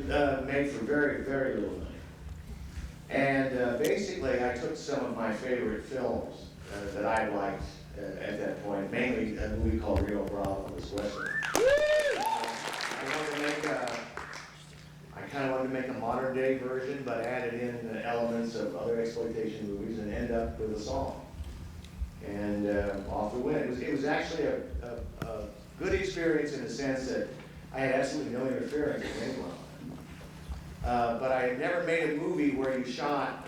Made for very, very little money. And basically, I took some of my favorite films that I liked at that point, mainly a movie called Rio Bravo, this Western. I kind of wanted to make a modern day version, but added in elements of other exploitation movies and end up with a song. And off we went. It was actually a good experience in the sense that I had absolutely no interference with anyone. But I had never made a movie where you shot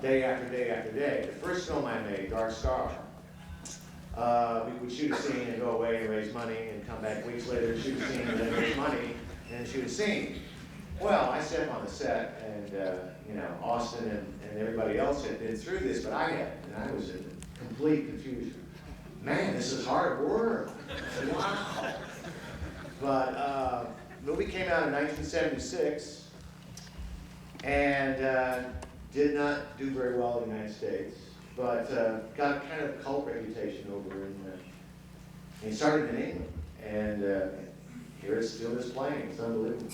day after day after day. The first film I made, Dark Star, we would shoot a scene and go away and raise money and come back weeks later and shoot a scene and then raise money and shoot a scene. Well, I sat on the set and Austin and everybody else had been through this, but I hadn't, and I was in complete confusion. Man, this is hard work. Wow. But movie came out in 1976 and did not do very well in the United States, but got a kind of cult reputation over in, it started in England, and here it still is playing. It's unbelievable.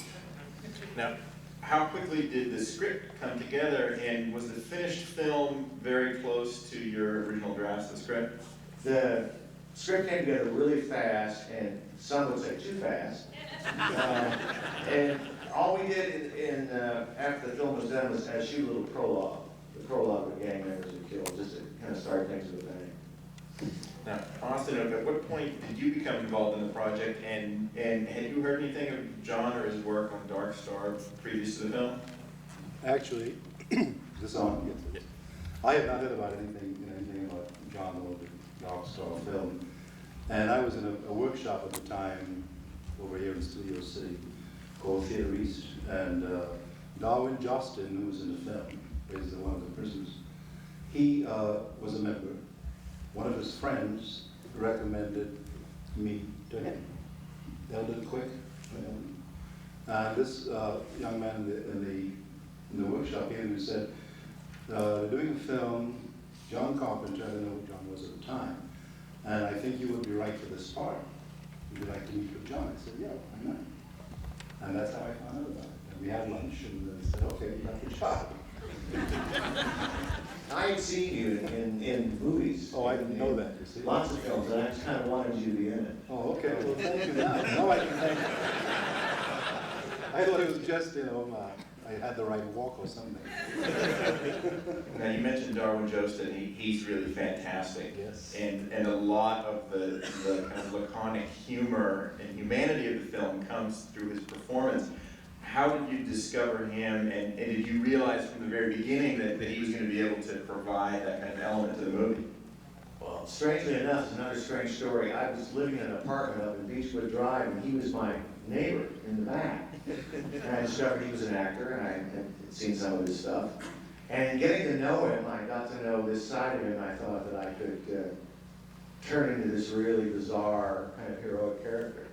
Now, how quickly did the script come together, and was the finished film very close to your original drafts of the script? The script came together really fast, and some would say too fast. And all we did after the film was done was shoot a little prologue. The prologue with gang members who killed, just to kind of start things with a bang. Now, Austin, at what point did you become involved in the project, and had you heard anything of John or his work on Dark Star previous to the film? Actually, this song gets it. I had not heard about anything about John or the Dark Star film, and I was in a workshop at the time over here in Studio City called Theater East, and Darwin Jostin, who was in the film, is one of the prisoners. He was a member. One of his friends recommended me to him. Eldon Quick. And this young man in the workshop here who said, doing a film, John Carpenter, I don't know who John was at the time, and I think you would be right for this part. Would you like to meet with John? I said, yeah, why not? And that's how I found out about it. And we had lunch, and they said, okay, you got the job. I had seen you in movies. Oh, I didn't know that, you see. Lots of films, and I just kind of wanted you to be in it. Oh, okay, well, thank you now. Now I can thank you. I thought it was just, I had the right walk or something. Now, you mentioned Darwin Jostin. He's really fantastic. Yes. And a lot of the kind of laconic humor and humanity of the film comes through his performance. How did you discover him, and did you realize from the very beginning that he was going to be able to provide that kind of element to the movie? Well, strangely enough, it's another strange story. I was living in an apartment up in Beechwood Drive, and he was my neighbor in the back. And I discovered he was an actor, and I had seen some of his stuff. And getting to know him, I got to know this side of him. I thought that I could turn into this really bizarre kind of heroic character.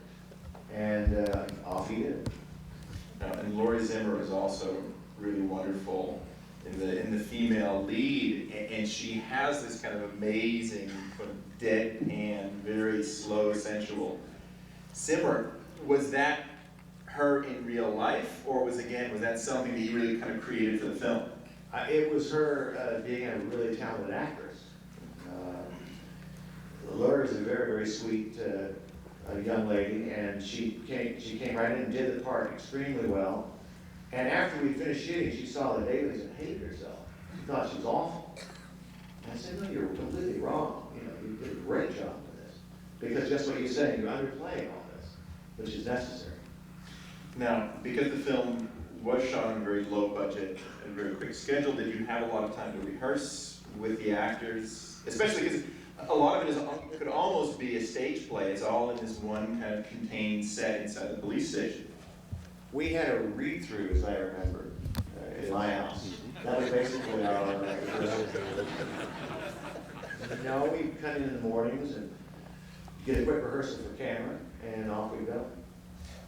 And off he did. And Laurie Zimmer is also really wonderful in the female lead, and she has this kind of amazing, kind of deadpan, very slow, sensual simmer. Was that her in real life, or was that something that you really kind of created for the film? It was her being a really talented actress. Laura is a very, very sweet young lady, and she came right in and did the part extremely well. And after we finished shooting, she saw the dailies and hated herself. She thought she was awful. And I said, no, you're completely wrong. You did a great job with this. Because just what you're saying, you're underplaying all this, which is necessary. Now, because the film was shot on a very low budget and very quick schedule, did you have a lot of time to rehearse with the actors? Especially because a lot of it could almost be a stage play. It's all in this one kind of contained set inside the police station. We had a read-through, as I remember, in my house. That was basically our rehearsal. No, we come in the mornings and get a quick rehearsal for camera, and off we go.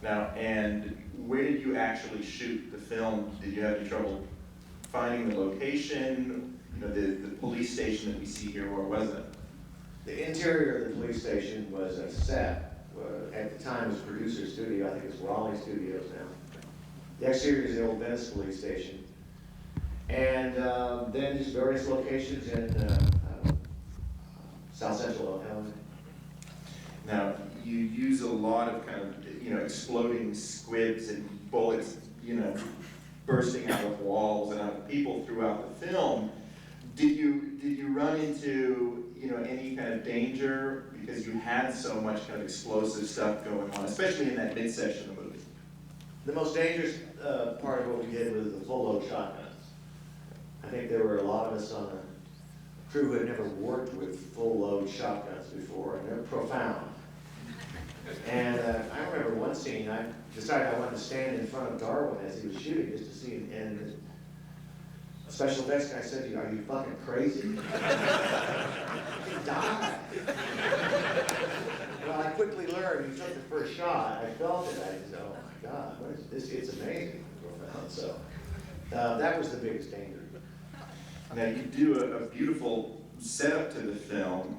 Now, and where did you actually shoot the film? Did you have any trouble finding the location? The police station that we see here, where was it? The interior of the police station was a set. At the time, it was Producer Studio. I think it's Raleigh Studios now. The exterior is the old Venice police station. And then just various locations in South Central LA. Now, you use a lot of kind of, exploding squibs and bullets, bursting out of walls and out of people throughout the film. Did you run into, any kind of danger because you had so much kind of explosive stuff going on, especially in that midsection of the movie? The most dangerous part of what we did was the full load shotguns. I think there were a lot of us on the crew who had never worked with full load shotguns before, and they're profound. And I remember one scene, I decided I wanted to stand in front of Darwin as he was shooting just to see him. And the special effects guy said to you, "Are you fucking crazy?" He died. Well, I quickly learned, he took the first shot, I felt it, I said, "Oh my God, what is this? It's amazing." Profound. So that was the biggest danger. Now, you do a beautiful setup to the film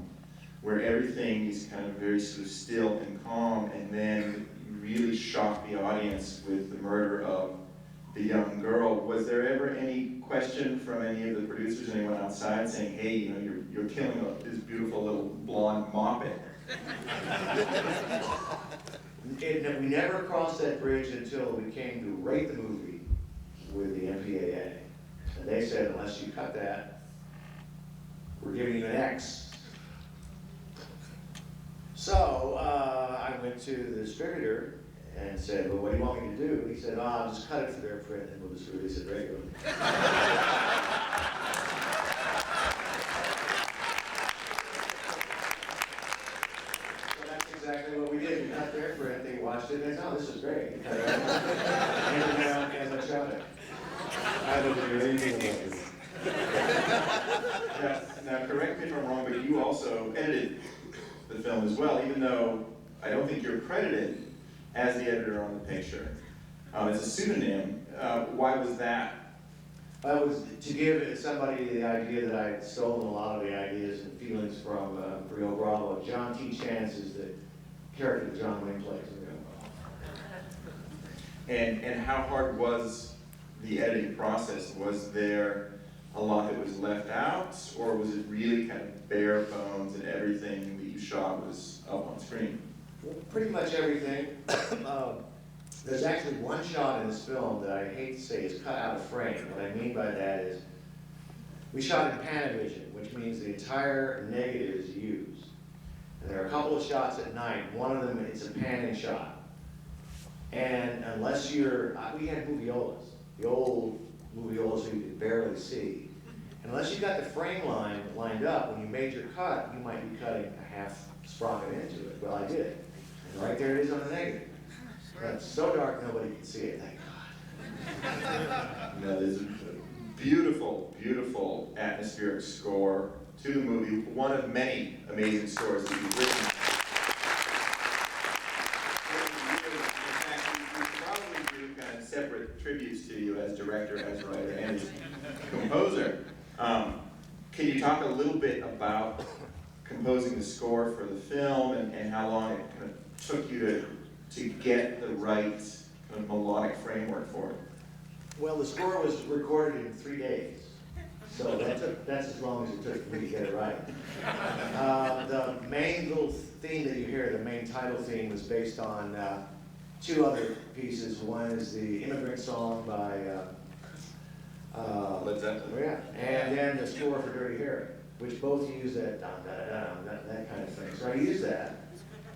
where everything is kind of very sort of still and calm, and then you really shock the audience with the murder of the young girl. Was there ever any question from any of the producers, anyone outside, saying, "Hey, you're killing this beautiful little blonde moppet"? We never crossed that bridge until we came to rate the movie with the MPAA. And they said, "Unless you cut that, we're giving you an X." So I went to the distributor and said, "Well, what do you want me to do?" He said, "I'll just cut it for their print and we'll just release it regularly." So that's exactly what we did. We cut their print, they watched it, and they said, "Oh, this is great." And cut it out. And down as I shot it. I don't hear anything about this. Now, correct me if I'm wrong, but you also edited the film as well, even though I don't think you're credited as the editor on the picture. It's a pseudonym. Why was that? It was to give somebody the idea that I had stolen a lot of the ideas and feelings from Rio Bravo. John T. Chance is the character that John Wayne plays in Rio Bravo. And how hard was the editing process? Was there a lot that was left out, or was it really kind of bare bones and everything that you shot was up on screen? Well, pretty much everything. There's actually one shot in this film that I hate to say is cut out of frame. What I mean by that is we shot in Panavision, which means the entire negative is used. And there are a couple of shots at night. One of them, it's a panning shot. And unless we had moviolas, the old moviolas you could barely see. And unless you got the frame line lined up, when you made your cut, you might be cutting a half sprocket into it. Well, I did. And right there it is on the negative. But it's so dark nobody can see it, thank God. Now, there's a beautiful, beautiful atmospheric score to the movie, one of many amazing scores that you've written. In fact, we probably do kind of separate tributes to you as director, as writer, and as composer. Can you talk a little bit about composing the score for the film and how long it kind of took you to get the right kind of melodic framework for it? Well, the score was recorded in 3 days, so that's as long as it took for me to get it right. The main little theme that you hear, the main title theme, was based on two other pieces. One is the Immigrant Song by Led Zeppelin. yeah, and then the score for Dirty Harry, which both use that that kind of thing. So I used that.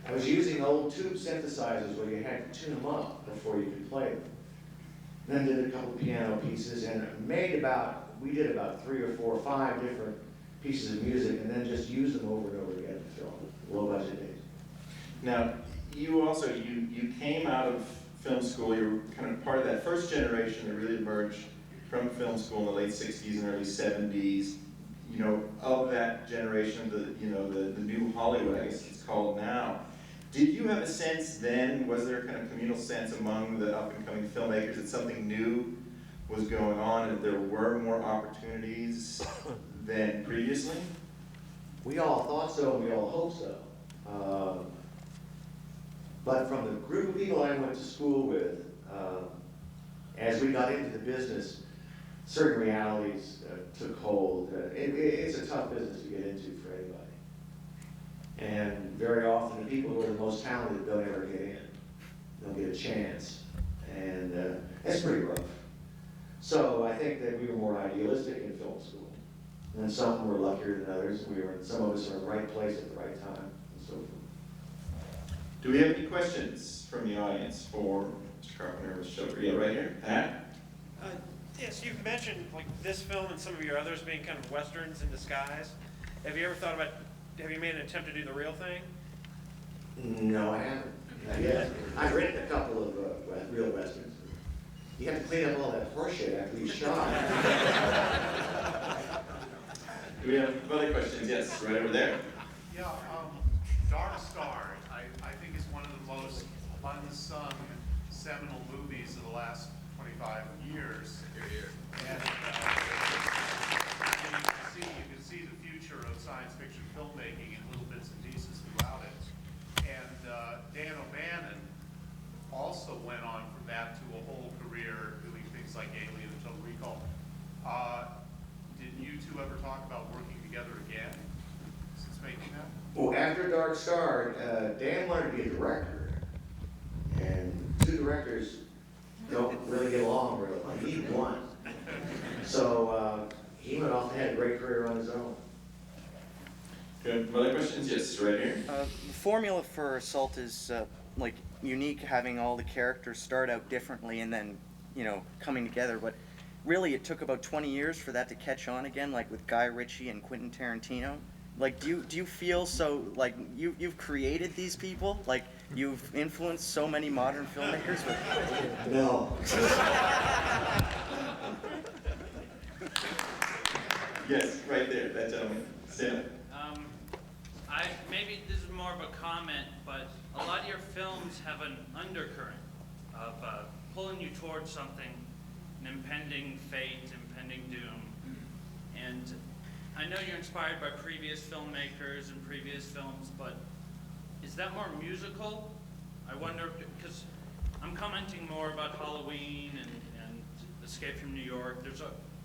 I was using old tube synthesizers where you had to tune them up before you could play them. Then did a couple piano pieces and we did about 3 or 4 or 5 different pieces of music and then just used them over and over again to film low budget days. Now, you also, you came out of film school, you were kind of part of that first generation that really emerged from film school in the late 60s and early 70s. You know, of that generation, the new Hollywood, I guess it's called now. Did you have a sense then, was there a kind of communal sense among the up-and-coming filmmakers that something new was going on and that there were more opportunities than previously? We all thought so, and we all hoped so. But from the group of people I went to school with, as we got into the business, certain realities took hold. It's a tough business to get into for anybody. And very often, the people who are the most talented don't ever get in. Don't get a chance. And it's pretty rough. So I think that we were more idealistic in film school. And some were luckier than others. Some of us were in the right place at the right time, and so forth. Do we have any questions from the audience for Mr. Carpenter, Mr. Stoker? Yeah, right here. Pat? Yes, you've mentioned like this film and some of your others being kind of westerns in disguise. Have you ever thought about, have you made an attempt to do the real thing? No, I haven't. Not yet. I've written a couple of real westerns. You have to clean up all that horseshit after you shot. Do we have other questions? Yes, right over there. Yeah, Dark Star, I think is one of the most unsung seminal movies of the last 25 years. And you can see the future of science fiction filmmaking in little bits and pieces throughout it. And Dan O'Bannon also went on from that to a whole career doing things like Alien and Total Recall. Did you two ever talk about working together again since making that? Well, after Dark Star, Dan wanted to be a director. And two directors don't really get along really well. He need one. So he went off and had a great career on his own. Good. Other questions? Yes, right here. The formula for Assault is like unique, having all the characters start out differently and then, you know, coming together. But really, it took about 20 years for that to catch on again, like with Guy Ritchie and Quentin Tarantino. Like, do you feel so like you've created these people? Like you've influenced so many modern filmmakers? No. Yes, right there. That gentleman. Stand up. Maybe this is more of a comment, but a lot of your films have an undercurrent of pulling you towards something, an impending fate, impending doom. And I know you're inspired by previous filmmakers and previous films, but is that more musical? I wonder, because I'm commenting more about Halloween and Escape from New York.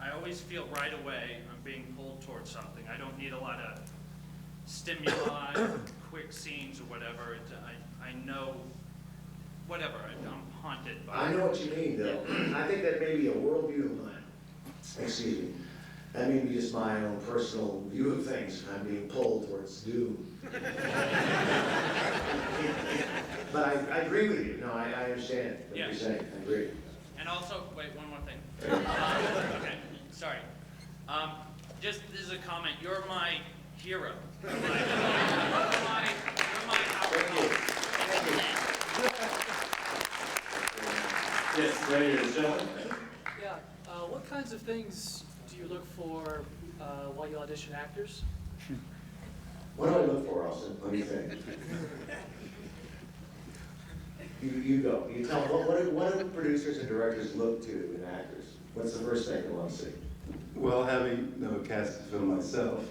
I always feel right away I'm being pulled towards something. I don't need a lot of stimuli, quick scenes or whatever. I know, whatever, I'm haunted by it. I know what you mean, though. I think that may be a worldview of mine. Excuse me. That may be just my own personal view of things. I'm being pulled towards doom. But I agree with you. No, I understand what you're saying. I agree. And also, wait, one more thing. Okay, sorry. Just this is a comment. You're my hero. You're my Thank you. Thank you. Yes, right here, this gentleman. Yeah, what kinds of things do you look for while you audition actors? What do I look for, Austin? What do you think? You go. You tell them, what do producers and directors look to in actors? What's the first thing they want to see? Well, having never cast a film myself,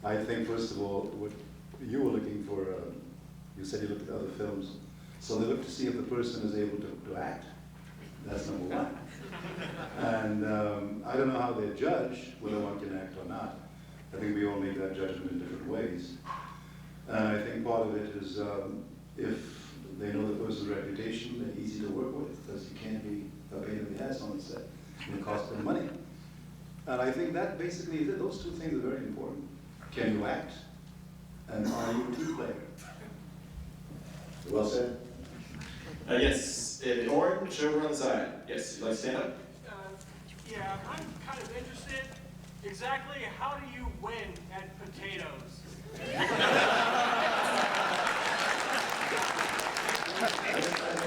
I think first of all, what you were looking for, you said you looked at other films, so they look to see if the person is able to act. That's number one. And I don't know how they judge whether one can act or not. I think we all make that judgment in different ways. And I think part of it is if they know the person's reputation, they're easy to work with, because you can't be a pain in the ass on set. It costs them money. And I think that basically, those two things are very important. Can you act? And are you a team player? Well said. Yes, orange over on the side. Yes, you'd like to stand up? Yeah, I'm kind of interested. Exactly how do you win at potatoes?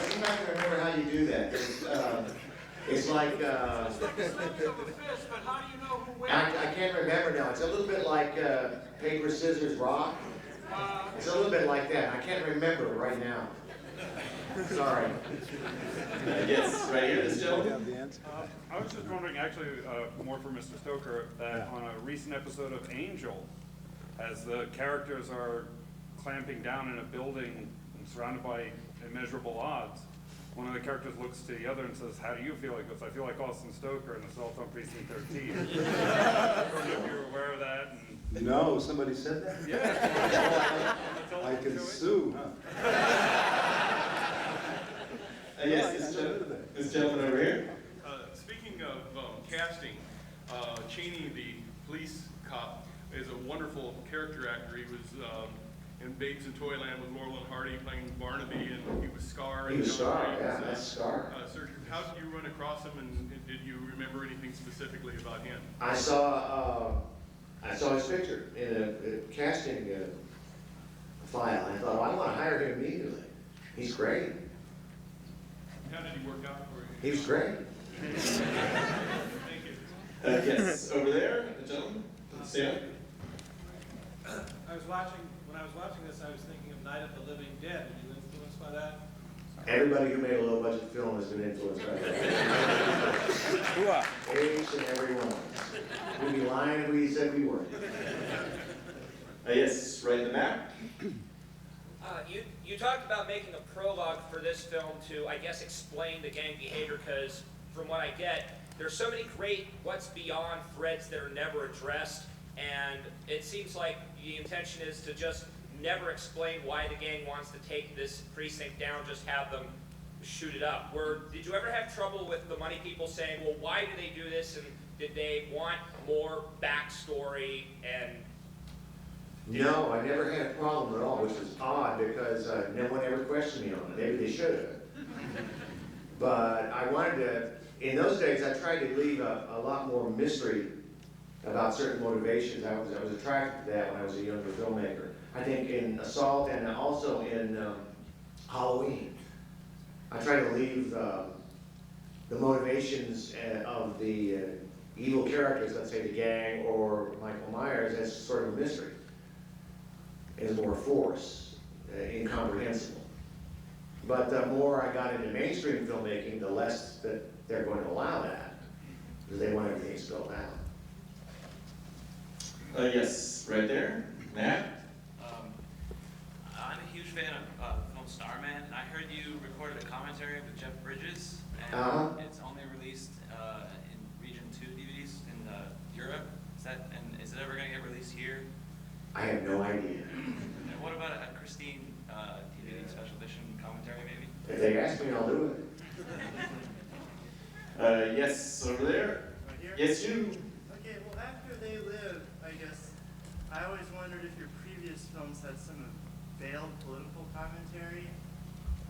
I'm not going to remember how you do that. It's like, It's like a slipping of a fist, but how do you know who wins? I can't remember now. It's a little bit like paper, scissors, rock. It's a little bit like that. I can't remember right now. Sorry. Yes, right here, this gentleman. I was just wondering, actually, more for Mr. Stoker, that on a recent episode of Angel, as the characters are clamping down in a building and surrounded by immeasurable odds, one of the characters looks to the other and says, "How do you feel?" He goes, "I feel like Austin Stoker in Assault on Precinct 13. I don't know if you're aware of that. And No, somebody said that? yeah. I can sue, huh? Yes, I this never heard gentleman, of that. this gentleman over here. Speaking of casting, Cheney, the police cop, is a wonderful character actor. He was in Babes in Toyland with Laurel and Hardy playing Barnaby, and he was Scar. He in was John Scar, Wayne's, yeah, that's Scar. Sir, how did you run across him, and did you remember anything specifically about him? I saw his picture in a casting file. I thought, well, I want to hire him immediately. He's great. How did he work out for you? He was great. Thank you. Yes, over there, the gentleman. Stand up. When I was watching this, I was thinking of Night of the Living Dead. Are you influenced by that? Everybody who made a low budget film has been influenced by that. Each and every one. We'd be lying if we said we weren't. Yes, right in the back. You talked about making a prologue for this film to, I guess, explain the gang behavior, because from what I get, there's so many great what's beyond threads that are never addressed, and it seems like the intention is to just never explain why the gang wants to take this precinct down, just have them shoot it up. Did you ever have trouble with the money people saying, well, why do they do this, and did they want more backstory and... No, I never had a problem at all, which was odd because no one ever questioned me on it. Maybe they should have. But I wanted to, in those days, I tried to leave a lot more mystery about certain motivations. I was attracted to that when I was a younger filmmaker. I think in Assault and also in Halloween, I try to leave the motivations of the evil characters, let's say the gang or Michael Myers, as sort of a mystery. As more force, incomprehensible. But the more I got into mainstream filmmaking, the less that they're going to allow that, because they want everything spelled out. Yes, right there. Matt? I'm a huge fan of the film Starman, and I heard you recorded a commentary with Jeff Bridges, and it's only released in Region 2 DVDs in Europe. Is it ever going to get released here? I have no idea. And what about a Christine DVD special edition commentary, maybe? If they ask me, I'll do it. Yes, over there. Right here? Yes, you. Okay, well, after They Live, I guess, I always wondered if your previous films had some veiled political commentary.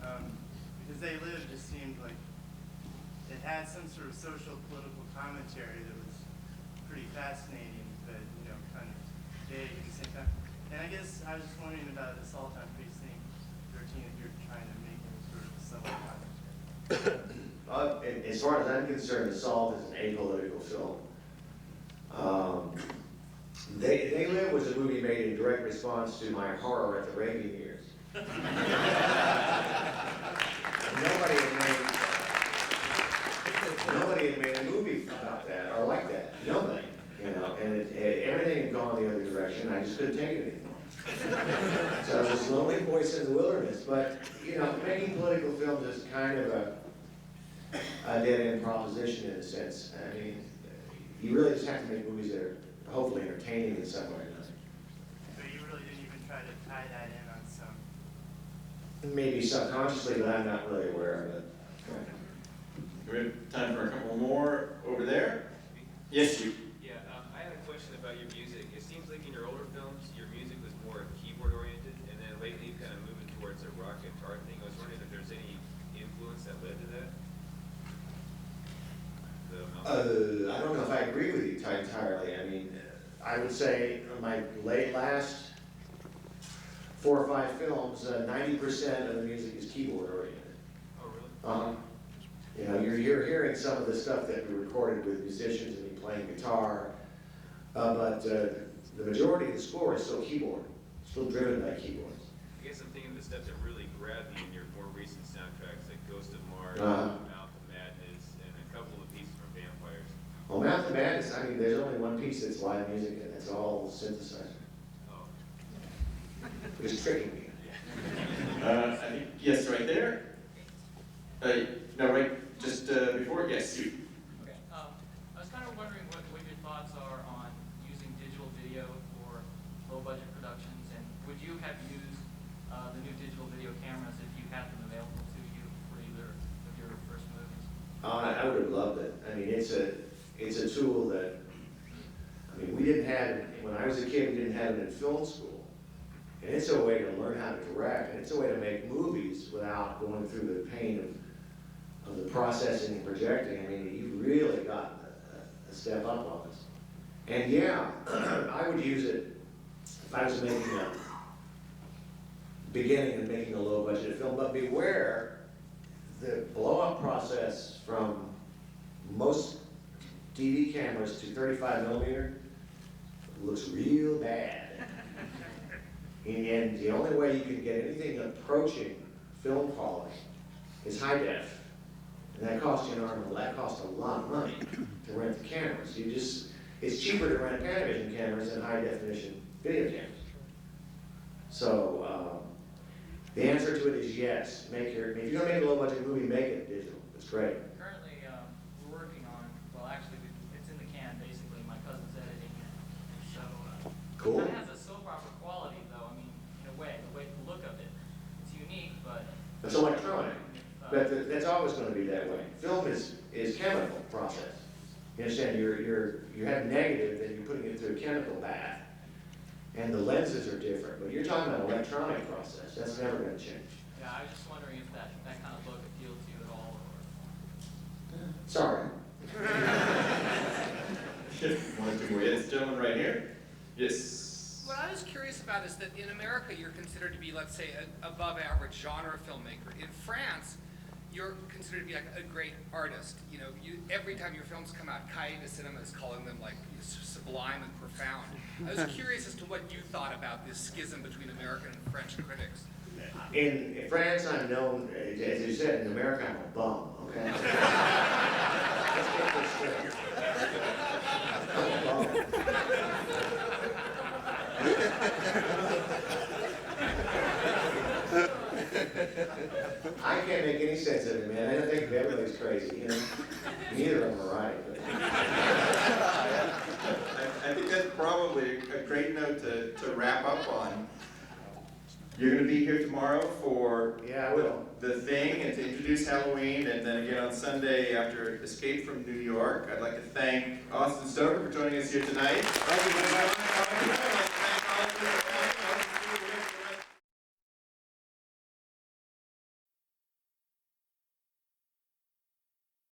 Because They Live just seemed like it had some sort of social political commentary that was pretty fascinating, but, you know, kind of vague at the same time. And I guess I was just wondering about Assault on Precinct 13, if you're trying to make any sort of subtle commentary. As far as I'm concerned, Assault is an apolitical film. They Live was a movie made in direct response to my horror at the Reagan years. Nobody had made a movie about that or like that. Nobody. You know, and everything had gone the other direction. I just couldn't take it anymore. So I was this lonely voice in the wilderness. But, you know, making political films is kind of a dead-end proposition in a sense. I mean, you really just have to make movies that are hopefully entertaining in some way or another. So you really didn't even try to tie that in on some... Maybe subconsciously, but I'm not really aware of it. We have time for a couple more over there. Yes, you. Yeah, I had a question about your music. It seems like in your older films, your music was more keyboard oriented, and then lately you've kind of moving towards a rock guitar thing. I was wondering if there's any influence that led to that? I don't know if I agree with you entirely. I mean, I would say my last 4 or 5 films, 90% of the music is keyboard oriented. Oh, really? You know, you're hearing some of the stuff that we recorded with musicians and me playing guitar, but the majority of the score is still keyboard, still driven by keyboards. I guess I'm thinking of the stuff that really grabbed me in your more recent soundtracks, like Ghost of Mars, Mouth of Madness, and a couple of pieces from Vampires. Well, Mouth of Madness, I mean, there's only one piece that's live music, and it's all synthesizer. Oh. Which is tricking me. I think, yes, right there. No, right, just before, yes, you. Okay, I was kind of wondering what your thoughts are on using digital video for low-budget productions, and would you have used the new digital video cameras if you had them available to you for either of your first movies? I would have loved it. I mean, it's a tool that, I mean, we didn't have, when I was a kid, we didn't have it in film school. And it's a way to learn how to direct, and it's a way to make movies without going through the pain of the processing and projecting. I mean, you've really gotten a step up on this. And yeah, I would use it if I was beginning and making a low budget film, but beware, the blow up process from most DV cameras to 35 millimeter looks real bad. And the only way you can get anything approaching film quality is high def. And that costs you an arm, that costs a lot of money to rent the cameras. It's cheaper to rent Panavision cameras than high definition video cameras. So, the answer to it is yes. If you're gonna make a low budget movie, make it digital. It's great. Currently, we're working on, well, actually, it's in the can, basically. My cousin's editing it. So, Cool. it kind of has a soap opera quality, though. I mean, in a way, the look of it. It's unique, but... It's electronic, but that's always gonna be that way. Film is chemical process. You understand, you have negative, then you're putting it through a chemical bath. And the lenses are different, but you're talking about an electronic process. That's never gonna change. Yeah, I was just wondering if that kind of look appealed to you at all, or... Sorry. One or two more, yes, gentleman right here. Yes. What I was curious about is that in America, you're considered to be, let's say, an above average genre filmmaker. In France, you're considered to be like a great artist. You know, every time your films come out, Cahiers de Cinema is calling them like sublime and profound. I was curious as to what you thought about this schism between American and French critics. In France, I'm known, as you said, in America, I'm a bum, okay? Let's get this straight. I'm a bum. I can't make any sense of it, man. I don't think everybody's crazy, you know? Neither of them are right. But... I think that's probably a great note to wrap up on. You're going to be here tomorrow for The Thing and to introduce Halloween, and then again on Sunday after Escape from New York. I'd like to thank Austin Stoker for joining us here tonight. Thank you very much.